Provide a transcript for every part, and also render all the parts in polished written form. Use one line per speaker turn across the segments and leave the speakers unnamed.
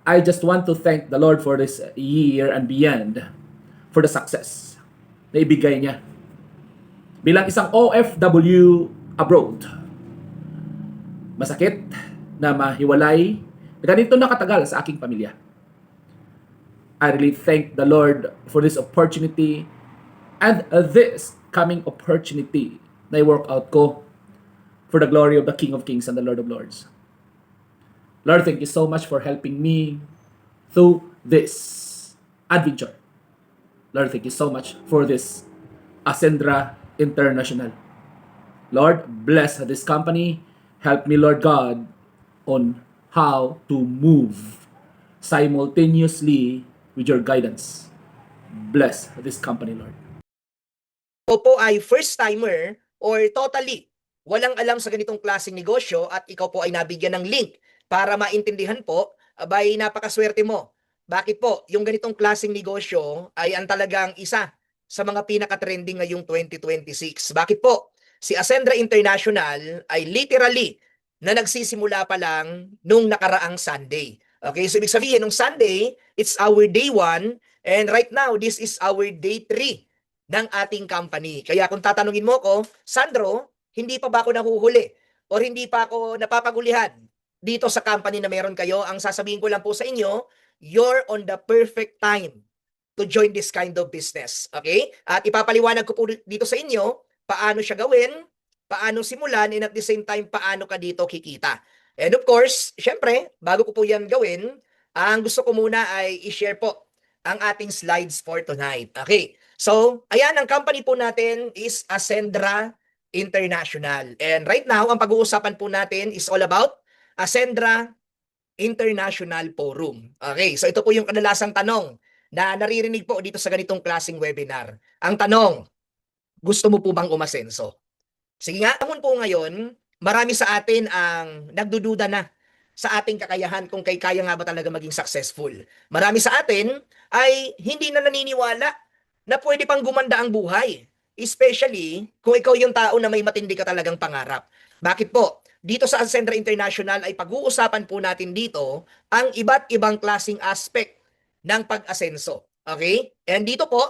I just want to thank the Lord for this year and beyond for the success na ibigay niya. Bilang isang OFW abroad, masakit na mahiwalay na ganito nakatagal sa aking pamilya. I really thank the Lord for this opportunity and this coming opportunity na i-work out ko for the glory of the King of Kings and the Lord of Lords. Lord, thank you so much for helping me through this adventure. Lord, thank you so much for this Ascendra International. Lord, bless this company. Help me, Lord God, on how to move simultaneously with your guidance. Bless this company, Lord.
Ikaw po ay first-timer or totally walang alam sa ganitong klaseng negosyo at ikaw po ay nabigyan ng link para maintindihan po, abay napakaswerte mo. Bakit po? Yung ganitong klaseng negosyo ay ang talagang isa sa mga pinaka-trending ngayong 2026. Bakit po? Si Ascendra International ay literally na nagsisimula pa lang nung nakaraang Sunday. Okay, so ibig sabihin, nung Sunday, it's our day 1 and right now, this is our day 3 ng ating company. Kaya kung tatanungin mo ko, Sandro, hindi pa ba ako nahuhuli or hindi pa ako napapagulihan dito sa company na meron kayo? Ang sasabihin ko lang po sa inyo, you're on the perfect time to join this kind of business. Okay? At ipapaliwanag ko po dito sa inyo paano siya gawin, paano simulan, and at the same time, paano ka dito kikita. And of course, syempre, bago ko po yan gawin, ang gusto ko muna ay i-share po ang ating slides for tonight. Okay. So, ayan, ang company po natin is Ascendra International. And right now, ang pag-uusapan po natin is all about Ascendra International Forum. Okay, so ito po yung kadalasang tanong na naririnig po dito sa ganitong klaseng webinar. Ang tanong, gusto mo po bang umasenso? Sige nga, naman po ngayon, marami sa atin ang nagdududa na sa ating kakayahan kung kaya nga ba talaga maging successful. Marami sa atin ay hindi na naniniwala na pwede pang gumanda ang buhay. Especially kung ikaw yung tao na may matindi ka talagang pangarap. Bakit po? Dito sa Ascendra International ay pag-uusapan po natin dito ang iba't ibang klasing aspect ng pag-asenso. Okay? And dito po,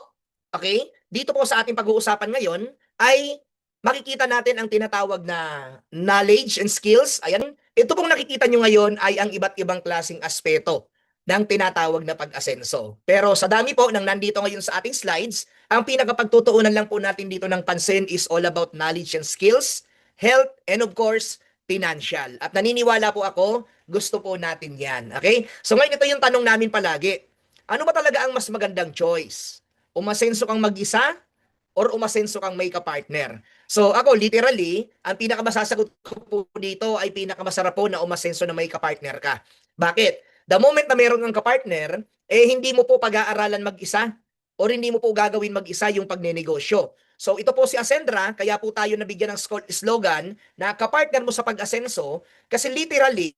okay? Dito po sa ating pag-uusapan ngayon ay makikita natin ang tinatawag na knowledge and skills. Ayan, ito pong nakikita nyo ngayon ay ang iba't ibang klaseng aspeto ng tinatawag na pag-asenso. Pero sa dami po ng nandito ngayon sa ating slides, ang pinakapagtutuunan lang po natin dito ng pansin is all about knowledge and skills, health, and of course, financial. At naniniwala po ako, gusto po natin yan. Okay? So ngayon ito yung tanong namin palagi. Ano ba talaga ang mas magandang choice? Umasenso kang mag-isa or umasenso kang may ka-partner? So ako literally, ang pinakamasasagot ko po dito ay pinakamasarap po na umasenso na may ka-partner ka. Bakit? The moment na meron kang ka-partner, hindi mo po pag-aaralan mag-isa or hindi mo po gagawin mag-isa yung pagnenegosyo. So ito po si Ascendra, kaya po tayo nabigyan ng slogan na ka-partner mo sa pag-asenso kasi literally,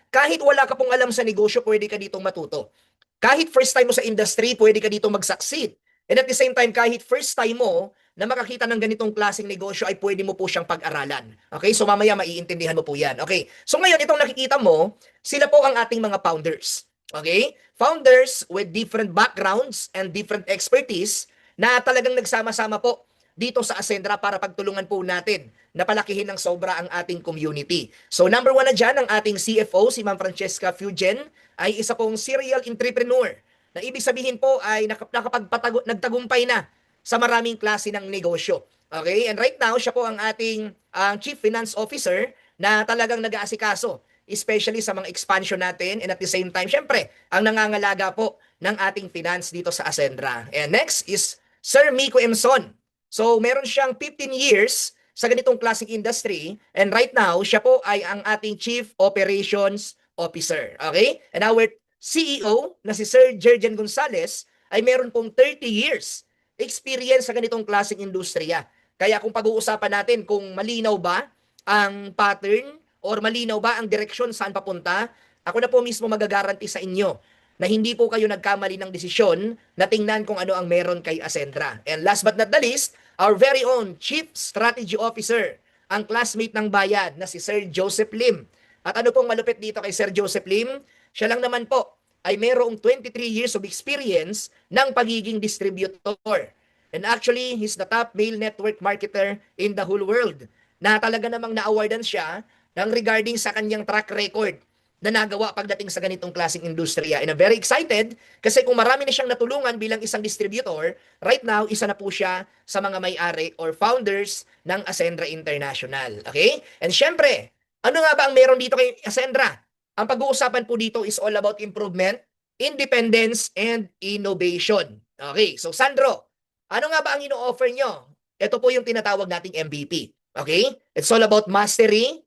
kahit wala ka pong alam sa negosyo, pwede ka ditong matuto. Kahit first time mo sa industry, pwede ka ditong mag-succeed. And at the same time, kahit first time mo na makakita ng ganitong klaseng negosyo ay pwede mo po siyang pag-aralan. Okay? So mamaya maiintindihan mo po yan. Okay? So ngayon, itong nakikita mo, sila po ang ating mga founders. Okay? Founders with different backgrounds and different expertise na talagang nagsama-sama po dito sa Ascendra para pagtulungan po natin na palakihin ng sobra ang ating community. So number 1 na dyan, ang ating CFO, si Ma'am Francesca Fugen, ay isa pong serial entrepreneur na ibig sabihin po ay nagtagumpay na sa maraming klase ng negosyo. Okay? And right now, siya po ang ating Chief Finance Officer na talagang nag-aasikaso, especially sa mga expansion natin and at the same time, syempre, ang nangangalaga po ng ating finance dito sa Ascendra. And next is Sir Miko Emson. So, meron siyang 15 years sa ganitong klaseng industry and right now, siya po ay ang ating Chief Operations Officer. Okay? And our CEO na si Sir Jergen Gonzalez ay meron pong 30 years experience sa ganitong klaseng industriya. Kaya kung pag-uusapan natin kung malinaw ba ang pattern or malinaw ba ang direksyon saan papunta, ako na po mismo magagaranti sa inyo na hindi po kayo nagkamali ng desisyon na tingnan kung ano ang meron kay Ascendra. And last but not the least, our very own Chief Strategy Officer, ang classmate ng bayan na si Sir Joseph Lim. At ano pong malupit dito kay Sir Joseph Lim? Siya lang naman po ay mayroong 23 years of experience ng pagiging distributor. And actually, he's the top male network marketer in the whole world na talaga namang na-awardan siya ng regarding sa kanyang track record na nagawa pagdating sa ganitong klaseng industriya. And I'm very excited kasi kung marami na siyang natulungan bilang isang distributor, right now, isa na po siya sa mga may-ari or founders ng Ascendra International. Okay? And syempre, ano nga ba ang meron dito kay Ascendra? Ang pag-uusapan po dito is all about improvement, independence, and innovation. Okay, so Sandro, ano nga ba ang ino-offer nyo? Ito po yung tinatawag nating MVP. Okay? It's all about mastery,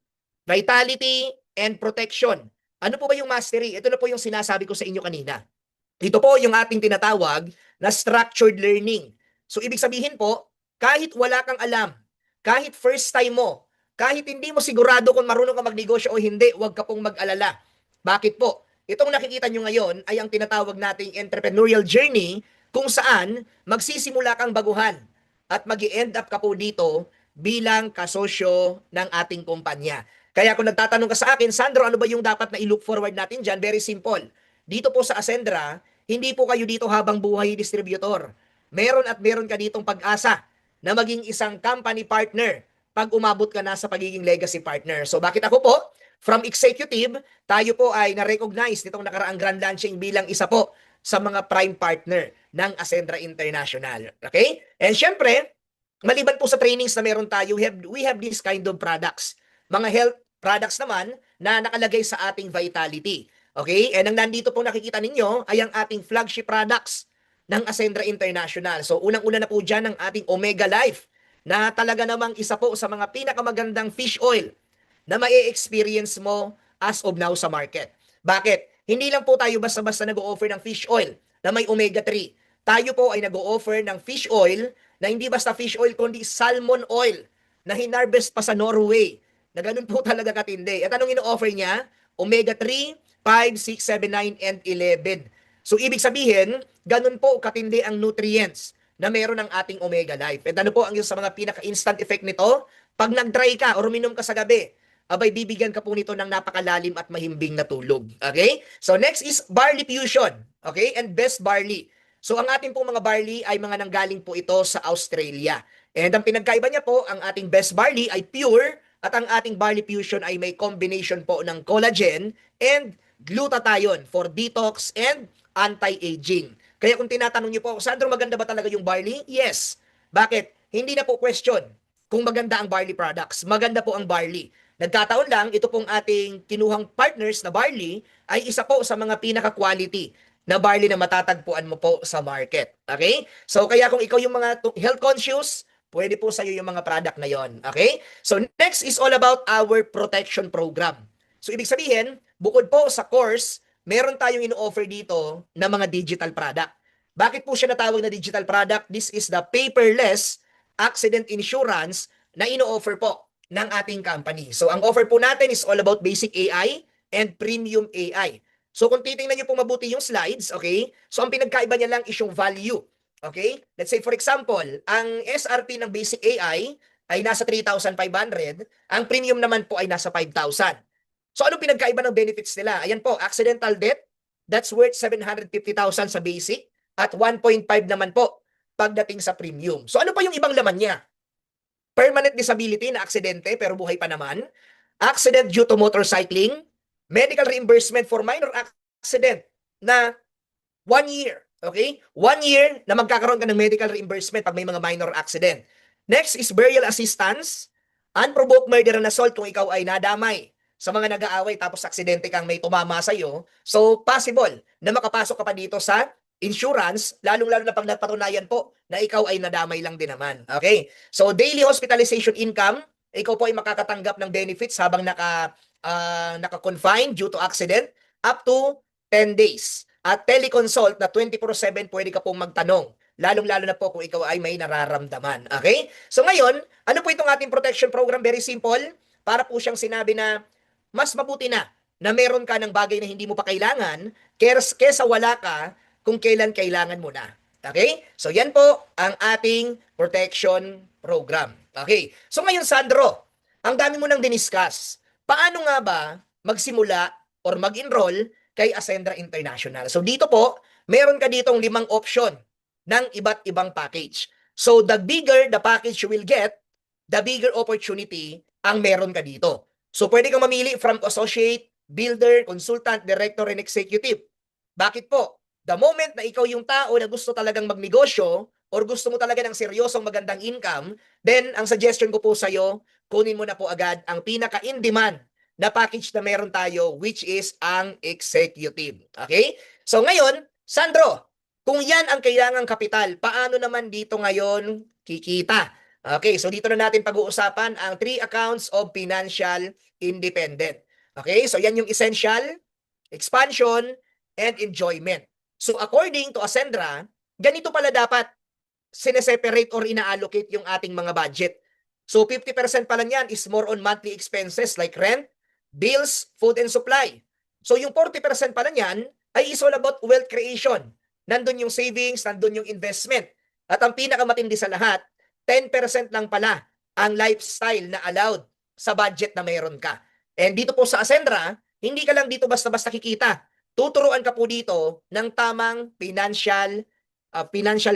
vitality, and protection. Ano po ba yung mastery? Ito na po yung sinasabi ko sa inyo kanina. Ito po yung ating tinatawag na structured learning. So ibig sabihin po, kahit wala kang alam, kahit first time mo, kahit hindi mo sigurado kung marunong ka magnegosyo o hindi, huwag ka pong mag-alala. Bakit po? Itong nakikita nyo ngayon ay ang tinatawag nating entrepreneurial journey kung saan magsisimula kang baguhan at mag-end up ka po dito bilang kasosyo ng ating kumpanya. Kaya kung nagtatanong ka sa akin, Sandro, ano ba yung dapat na i-look forward natin dyan? Very simple. Dito po sa Ascendra, hindi po kayo dito habang buhay distributor. Meron at meron ka ditong pag-asa na maging isang company partner pag umabot ka na sa pagiging legacy partner. So bakit ako po? From executive, tayo po ay na-recognize nitong nakaraang grand launching bilang isa po sa mga prime partner ng Ascendra International. Okay? And syempre, maliban po sa trainings na meron tayo, we have this kind of products. Mga health products naman na nakalagay sa ating Vitality. Okay? And ang nandito po nakikita ninyo ay ang ating flagship products ng Ascendra International. So unang-una na po dyan ang ating Omega Life na talaga namang isa po sa mga pinakamagandang fish oil na ma-experience mo as of now sa market. Bakit? Hindi lang po tayo basta-basta nag-o-offer ng fish oil na may omega-3. Tayo po ay nag-o-offer ng fish oil na hindi basta fish oil kundi salmon oil na hinarvest pa sa Norway. Na ganun po talaga katindi. At anong ino-offer niya? Omega-3, 5, 6, 7, 9, and 11. So ibig sabihin, ganun po katindi ang nutrients na meron ng ating Omega Life. At ano po ang isa sa mga pinaka-instant effect nito? Pag nag-dry ka o uminom ka sa gabi, abay bibigyan ka po nito ng napakalalim at mahimbing na tulog. Okay? So next is barley fusion. Okay? And best barley. So ang ating pong mga barley ay mga nanggaling po ito sa Australia. And ang pinagkaiba niya po, ang ating best barley ay pure at ang ating barley fusion ay may combination po ng collagen and glutathione for detox and anti-aging. Kaya kung tinatanong niyo po, Sandro, maganda ba talaga yung barley? Yes. Bakit? Hindi na po question kung maganda ang barley products. Maganda po ang barley. Nagkataon lang, ito pong ating kinuhang partners na barley ay isa po sa mga pinaka-quality na barley na matatagpuan mo po sa market. Okay? So kaya kung ikaw yung mga health conscious, pwede po sa iyo yung mga product na yon. Okay? So next is all about our protection program. So ibig sabihin, bukod po sa course, meron tayong ino-offer dito na mga digital product. Bakit po siya natawag na digital product? This is the paperless accident insurance na ino-offer po ng ating company. So ang offer po natin is all about basic AI and premium AI. So kung titingnan niyo po mabuti yung slides, okay? So ang pinagkaiba niya lang is yung value. Okay? Let's say for example, ang SRP ng basic AI ay nasa 3,500, ang premium naman po ay nasa 5,000. So ano pinagkaiba ng benefits nila? Ayan po, accidental death, that's worth 750,000 sa basic at 1.5 naman po pagdating sa premium. So ano pa yung ibang laman niya? Permanent disability na aksidente pero buhay pa naman, accident due to motorcycling, medical reimbursement for minor accident na 1 year. Okay? 1 year na magkakaroon ka ng medical reimbursement pag may mga minor accident. Next is burial assistance, unprovoked murder and assault kung ikaw ay nadamay sa mga nag-aaway tapos aksidente kang may tumama sa iyo. So possible na makapasok ka pa dito sa insurance, lalong-lalo na pag napatunayan po na ikaw ay nadamay lang din naman. Okay? So, daily hospitalization income, ikaw po ay makakatanggap ng benefits habang naka-confine due to accident up to 10 days. At teleconsult na 24/7 pwede ka pong magtanong. Lalong-lalo na po kung ikaw ay may nararamdaman. Okay? So ngayon, ano po itong ating protection program? Very simple. Para po siyang sinabi na mas mabuti na meron ka ng bagay na hindi mo pa kailangan kesa wala ka kung kailan kailangan mo na. Okay? So yan po ang ating protection program. Okay? So ngayon, Sandro, ang dami mo nang diniscuss. Paano nga ba magsimula or mag-enroll kay Ascendra International. So dito po, meron ka ditong 5 option ng iba't ibang package. So the bigger the package you will get, the bigger opportunity ang meron ka dito. So pwede kang mamili from associate, builder, consultant, director, and executive. Bakit po? The moment na ikaw yung tao na gusto talagang magnegosyo or gusto mo talaga ng seryosong magandang income, then ang suggestion ko po sa'yo, kunin mo na po agad ang pinaka-in-demand na package na meron tayo, which is ang executive. Okay? So ngayon, Sandro, kung yan ang kailangang kapital, paano naman dito ngayon kikita? Okay, so dito na natin pag-uusapan ang 3 accounts of financial independent. Okay, so yan yung essential, expansion, and enjoyment. So according to Ascendra, ganito pala dapat sineseparate or ina-allocate yung ating mga budget. So 50% pala niyan is more on monthly expenses like rent, bills, food and supply. So yung 40% pala niyan ay is all about wealth creation. Nandun yung savings, nandun yung investment. At ang pinakamatindi sa lahat, 10% lang pala ang lifestyle na allowed sa budget na mayroon ka. And dito po sa Ascendra, hindi ka lang dito basta-basta kikita. Tuturuan ka po dito ng tamang financial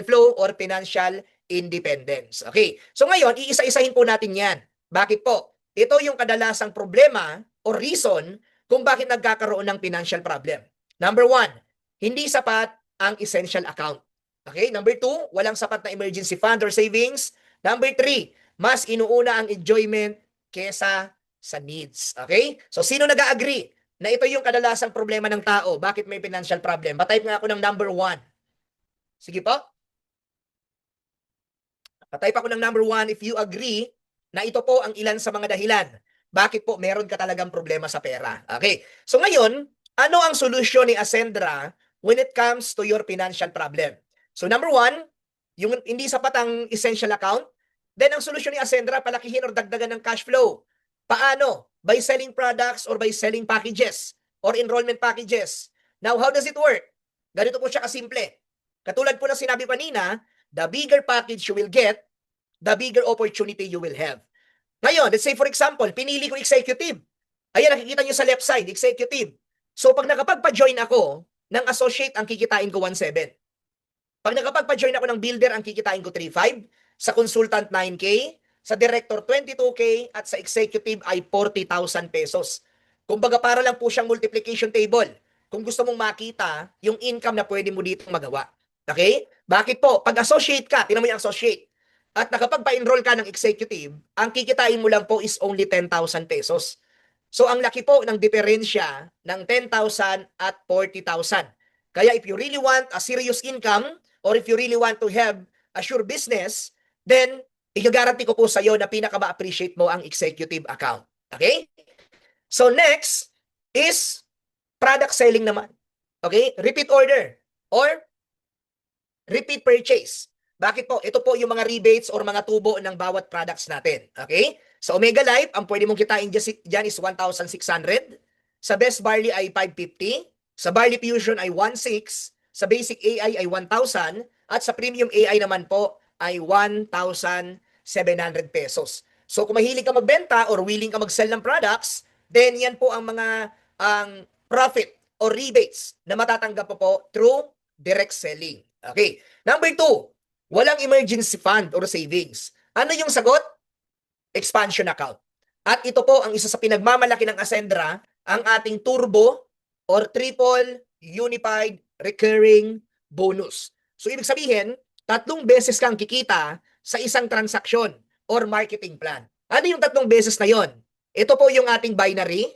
flow or financial independence. Okay. So ngayon, iisa-isahin po natin yan. Bakit po? Ito yung kadalasang problema o reason kung bakit nagkakaroon ng financial problem. Number 1, hindi sapat ang essential account. Okay? Number 2, walang sapat na emergency fund or savings. Number 3, mas inuuna ang enjoyment kesa sa needs. Okay? So sino nag-agree na ito yung kadalasang problema ng tao? Bakit may financial problem? Patype nga ako ng number 1. Sige po. Patype ako ng number 1 if you agree na ito po ang ilan sa mga dahilan. Bakit po meron ka talagang problema sa pera? Okay. So ngayon, ano ang solusyon ni Ascendra when it comes to your financial problem? So number 1, yung hindi sapat ang essential account, then ang solusyon ni Ascendra, palakihin or dagdagan ng cash flow. Paano? By selling products or by selling packages or enrollment packages. Now, how does it work? Ganito po siya kasimple. Katulad po na sinabi kanina, the bigger package you will get, the bigger opportunity you will have. Ngayon, let's say for example, pinili ko executive. Ayan, nakikita nyo sa left side, executive. So pag nakapagpa-join ako ng associate, ang kikitain ko 1.7. Pag nakapagpa-join ako ng builder, ang kikitain ko 3.5. Sa consultant, 9K. Sa director, 22K. At sa executive ay 40,000 pesos. Kumbaga para lang po siyang multiplication table. Kung gusto mong makita yung income na pwede mo dito magawa. Okay? Bakit po? Pag associate ka, tingnan mo yung associate. At nakapagpa-enroll ka ng executive, ang kikitain mo lang po is only 10,000 pesos. So ang laki po ng diferensya ng 10,000 at 40,000. Kaya if you really want a serious income or if you really want to have a sure business, then i-guarantee ko po sa iyo na pinaka-ma-appreciate mo ang executive account. Okay? So next is product selling naman. Okay? Repeat order or repeat purchase. Bakit po? Ito po yung mga rebates or mga tubo ng bawat products natin. Okay? Sa Omega Life, ang pwede mong kitain dyan is 1,600. Sa Best Barley ay 550. Sa Barley Fusion ay 1,600. Sa Basic AI ay 1,000. At sa Premium AI naman po ay 1,700 pesos. So kung mahilig ka magbenta or willing ka mag-sell ng products, then yan po ang mga profit or rebates na matatanggap po through direct selling. Okay. Number 2, walang emergency fund or savings. Ano yung sagot? Expansion account. At ito po ang isa sa pinagmamalaki ng Ascendra, ang ating turbo or triple unified recurring bonus. So ibig sabihin, 3 beses kang kikita sa isang transaksyon or marketing plan. Ano yung 3 beses na yon? Ito po yung ating binary,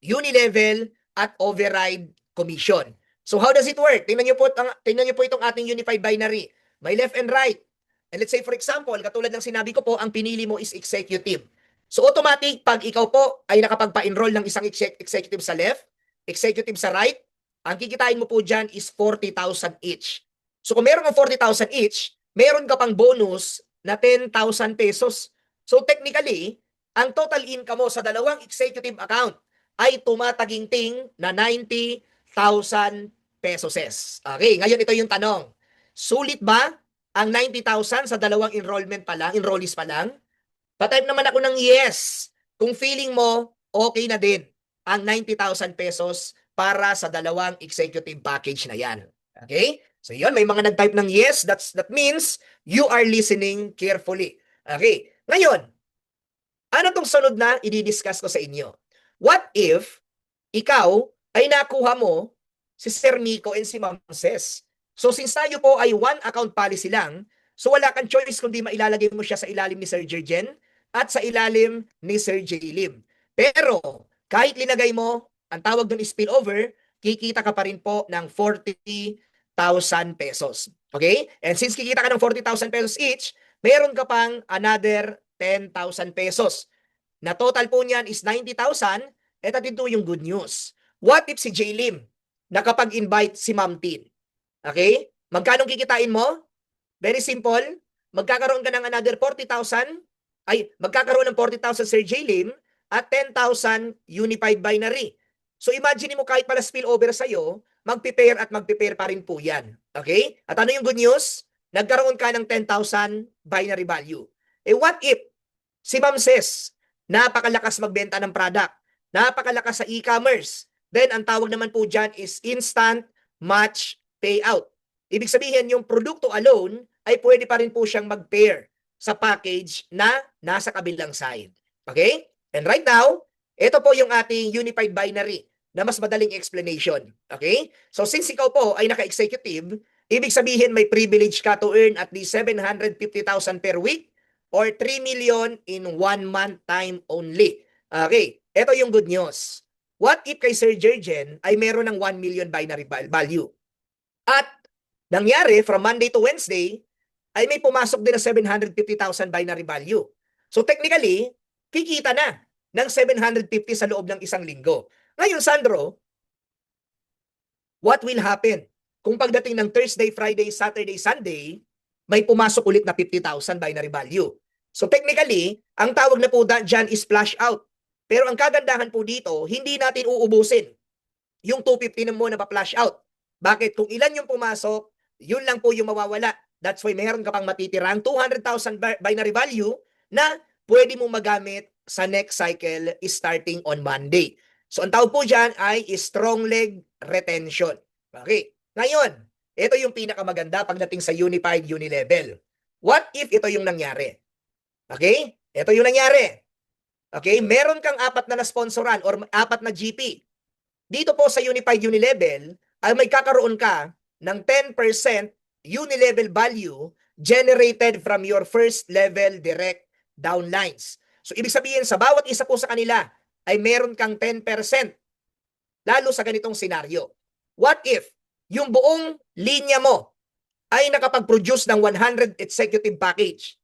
unilevel, at override commission. So how does it work? Tingnan niyo po itong ating unified binary. May left and right. And let's say for example, katulad ng sinabi ko po, ang pinili mo is executive. So automatic, pag ikaw po ay nakapagpa-enroll ng isang executive sa left, executive sa right, ang kikitain mo po dyan is 40,000 each. So kung meron kang 40,000 each, meron ka pang bonus na 10,000 pesos. So technically, ang total income mo sa dalawang executive account ay tumataginting na 90,000 pesos. Okay, ngayon ito yung tanong. Sulit ba ang 90,000 sa dalawang enrollees pa lang? Patype naman ako ng yes. Kung feeling mo, okay na din ang 90,000 pesos para sa dalawang executive package na yan. Okay? So yun, may mga nag-type ng yes. That means you are listening carefully. Okay. Ngayon, ano tong sunod na i-discuss ko sa inyo? What if ikaw ay nakuha mo si Sir Miko and si Ma'am Ces? So since tayo po ay one account policy lang, so wala kang choice kundi mailalagay mo siya sa ilalim ni Sir Jerjen at sa ilalim ni Sir J. Lim. Pero kahit linagay mo, ang tawag doon is spillover, kikita ka pa rin po ng 40,000 pesos. Okay? And since kikita ka ng 40,000 pesos each, meron ka pang another 10,000 pesos. Na total po niyan is 90,000. Ito dito yung good news. What if si J. Lim nakapag-invite si Ma'am Tin? Okay? Magkano kikitain mo? Very simple. Magkakaroon ka ng another 40,000. Ay, magkakaroon ng 40,000 Sir J. Lim at 10,000 unified binary. So imagine mo kahit pala spillover sa'yo, magpipair at magpipair pa rin po yan. Okay? At ano yung good news? Nagkaroon ka ng 10,000 binary value. Eh what if si Ma'am Ces, napakalakas magbenta ng product, napakalakas sa e-commerce, then ang tawag naman po dyan is instant match payout. Ibig sabihin, yung produkto alone ay pwede pa rin po siyang mag-pair sa package na nasa kabilang side. Okay? And right now, ito po yung ating unified binary na mas madaling explanation. Okay? So since ikaw po ay naka-executive, ibig sabihin may privilege ka to earn at least 750,000 per week or 3 million in 1 month time only. Okay, ito yung good news. What if kay Sir Jerjen ay meron ng 1 million binary value? At nangyari from Monday to Wednesday ay may pumasok din na 750,000 binary value. So technically, kikita na ng 750 sa loob ng isang linggo. Ngayon, Sandro, what will happen kung pagdating ng Thursday, Friday, Saturday, Sunday, may pumasok ulit na 50,000 binary value? So technically, ang tawag na po dyan is flash out. Pero ang kagandahan po dito, hindi natin uubusin yung 250 na muna pa-flash out. Bakit? Kung ilan yung pumasok, yun lang po yung mawawala. That's why meron ka pang matitirang 200,000 binary value na pwede mong magamit sa next cycle starting on Monday. So ang tawag po dyan ay strong leg retention. Okay. Ngayon, ito yung pinakamaganda pagdating sa unified unilevel. What if ito yung nangyari? Okay? Ito yung nangyari. Okay? Meron kang apat na na-sponsoran or apat na GP. Dito po sa unified unilevel, ay may kakaroon ka ng 10% unilevel value generated from your first level direct downlines. So, ibig sabihin, sa bawat isa po sa kanila, ay meron kang 10%. Lalo sa ganitong senaryo. What if yung buong linya mo ay nakapag-produce ng 100 executive package?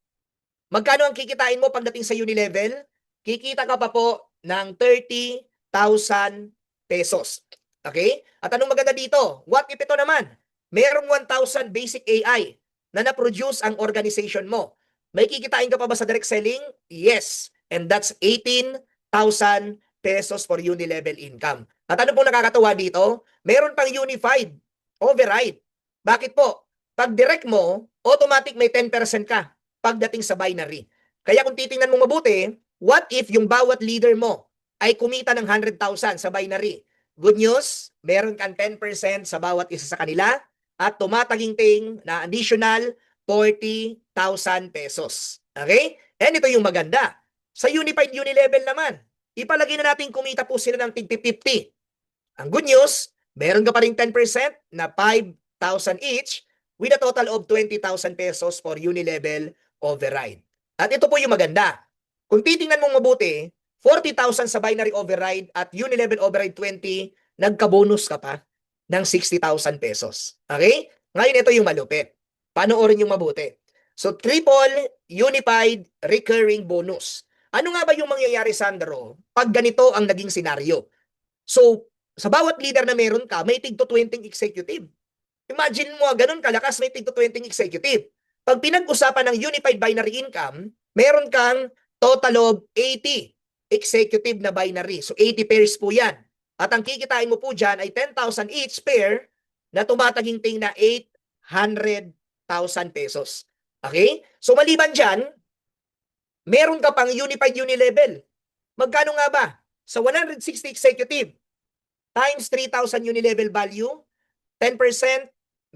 Magkano ang kikitain mo pagdating sa unilevel? Kikita ka pa po ng 30,000 pesos. Okay? At anong maganda dito? What if ito naman? Merong 1,000 basic AI na na-produce ang organization mo. May kikitain ka pa ba sa direct selling? Yes. And that's 18,000 pesos for unilevel income. At ano pong nakakatawa dito? Meron pang unified override. Bakit po? Pag direct mo, automatic may 10% ka pagdating sa binary. Kaya kung titingnan mo mabuti, what if yung bawat leader mo ay kumita ng 100,000 sa binary? Good news, meron kang 10% sa bawat isa sa kanila at tumataginting na additional 40,000 pesos. Okay? And ito yung maganda. Sa unified unilevel naman, ipalagay na natin kumita po sila ng tig-50. Ang good news, meron ka pa rin 10% na 5,000 each with a total of 20,000 pesos for unilevel override. At ito po yung maganda. Kung titingnan mong mabuti, 40,000 sa binary override at unilevel override 20, nagka-bonus ka pa ng 60,000 pesos. Okay? Ngayon ito yung malupit. Panoorin yung mabuti. So, triple unified recurring bonus. Ano nga ba yung mangyayari, Sandro, pag ganito ang naging senaryo? So, sa bawat leader na meron ka, may tig to 20 executive. Imagine mo, ganun kalakas, may tig to 20 executive. Pag pinag-usapan ng unified binary income, meron kang total of 80 executive na binary. So, 80 pairs po yan. At ang kikitain mo po dyan ay 10,000 each pair na tumataginting na 800,000 pesos. Okay? So, maliban dyan, meron ka pang unified unilevel. Magkano nga ba? Sa 160 executive, times 3,000 unilevel value, 10%,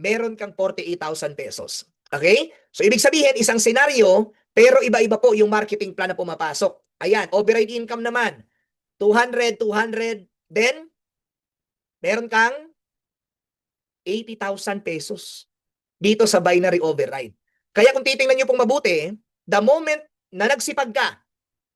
meron kang 48,000 pesos. Okay? So, ibig sabihin, isang senaryo, pero iba-iba po yung marketing plan na pumapasok. Ayan, override income naman, 200, 200, then, meron kang 80,000 pesos dito sa binary override. Kaya kung titingnan nyo pong mabuti, the moment na nagsipag ka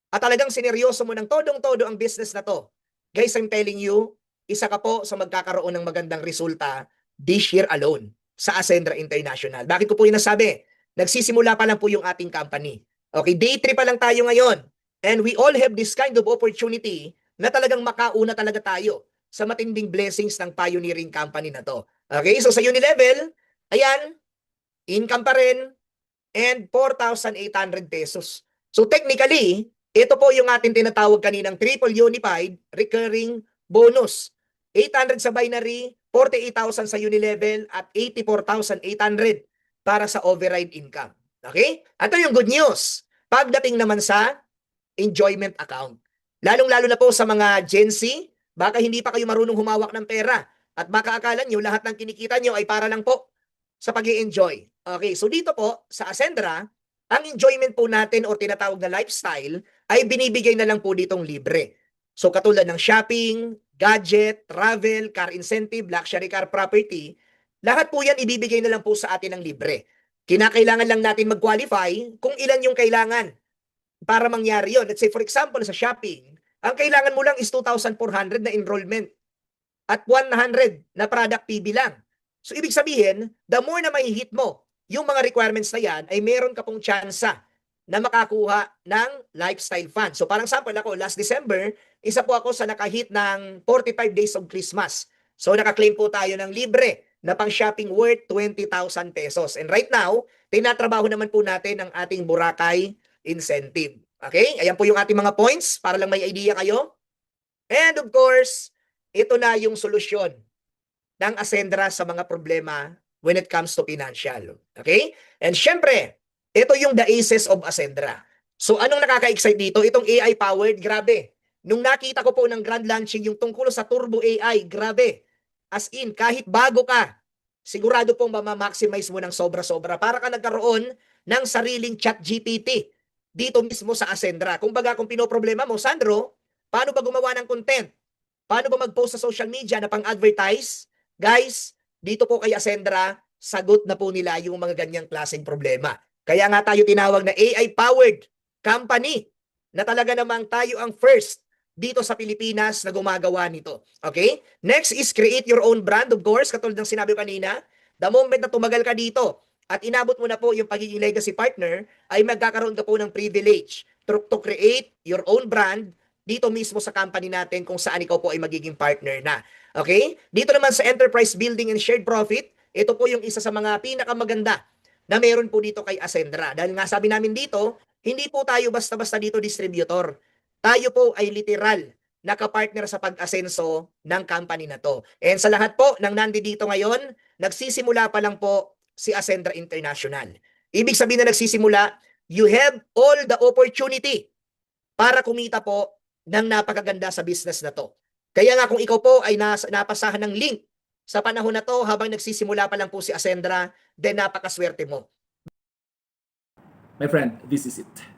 at talagang sineryoso mo ng todong-todo ang business na to, guys, I'm telling you, isa ka po sa magkakaroon ng magandang resulta this year alone sa Ascendra International. Bakit ko po yung nasabi? Nagsisimula pa lang po yung ating company. Okay, day 3 pa lang tayo ngayon. And we all have this kind of opportunity na talagang makauna talaga tayo sa matinding blessings ng pioneering company na to. Okay, so sa Unilevel, ayan, income pa rin, and 4,800 pesos. So technically, ito po yung ating tinatawag kaninang triple unified recurring bonus. 800 sa binary, 48,000 sa Unilevel, at 84,800 para sa override income. Okay? Ito yung good news. Pagdating naman sa enjoyment account. Lalong-lalo na po sa mga Gen Z, baka hindi pa kayo marunong humawak ng pera at baka akala nyo lahat ng kinikita nyo ay para lang po sa pag-i-enjoy. Okay, so dito po sa Ascendra, ang enjoyment po natin o tinatawag na lifestyle ay binibigay na lang po ditong libre. So katulad ng shopping, gadget, travel, car incentive, luxury car property, lahat po yan ibibigay na lang po sa atin ng libre. Kinakailangan lang natin mag-qualify kung ilan yung kailangan para mangyari yun. Let's say for example sa shopping, ang kailangan mo lang is 2,400 na enrollment at 100 na product PB lang. So, ibig sabihin, the more na mai-hit mo yung mga requirements na yan, ay meron ka pong tsansa na makakuha ng lifestyle fund. So, parang sample ako, last December, isa po ako sa nakahit ng 45 days of Christmas. So, nakaklaim po tayo ng libre na pang shopping worth 20,000 pesos. And right now, tinatrabaho naman po natin ang ating Boracay incentive. Okay? Ayan po yung ating mga points para lang may idea kayo. And of course, ito na yung solusyon ng Ascendra sa mga problema when it comes to financial. Okay? And syempre, ito yung the aces of Ascendra. So anong nakaka-excite dito? Itong AI-powered, grabe. Nung nakita ko po ng grand launching yung tungkol sa Turbo AI, grabe. As in, kahit bago ka, sigurado pong mamamaximize mo ng sobra-sobra para ka nagkaroon ng sariling chat GPT dito mismo sa Ascendra. Kung baga, kung pinoproblema mo, Sandro, paano ba gumawa ng content? Paano ba mag-post sa social media na pang-advertise? Guys, dito po kay Ascendra, sagot na po nila yung mga ganyang klaseng problema. Kaya nga tayo tinawag na AI-powered company na talaga namang tayo ang first dito sa Pilipinas na gumagawa nito. Okay? Next is create your own brand, of course, katulad ng sinabi ko kanina. The moment na tumagal ka dito at inabot mo na po yung pagiging legacy partner, ay magkakaroon ka po ng privilege to create your own brand dito mismo sa company natin kung saan ikaw po ay magiging partner na. Okay? Dito naman sa enterprise building and shared profit, ito po yung isa sa mga pinakamaganda na meron po dito kay Ascendra. Dahil nga sabi namin dito, hindi po tayo basta-basta dito distributor. Tayo po ay literal na kapartner sa pag-asenso ng company na to. And sa lahat po ng nandito ngayon, nagsisimula pa lang po si Ascendra International. Ibig sabihin na nagsisimula, you have all the opportunity para kumita po ng napakaganda sa business na to. Kaya nga kung ikaw po ay napasahan ng link sa panahon na to habang nagsisimula pa lang po si Ascendra, then napakaswerte mo.
My friend, this is it.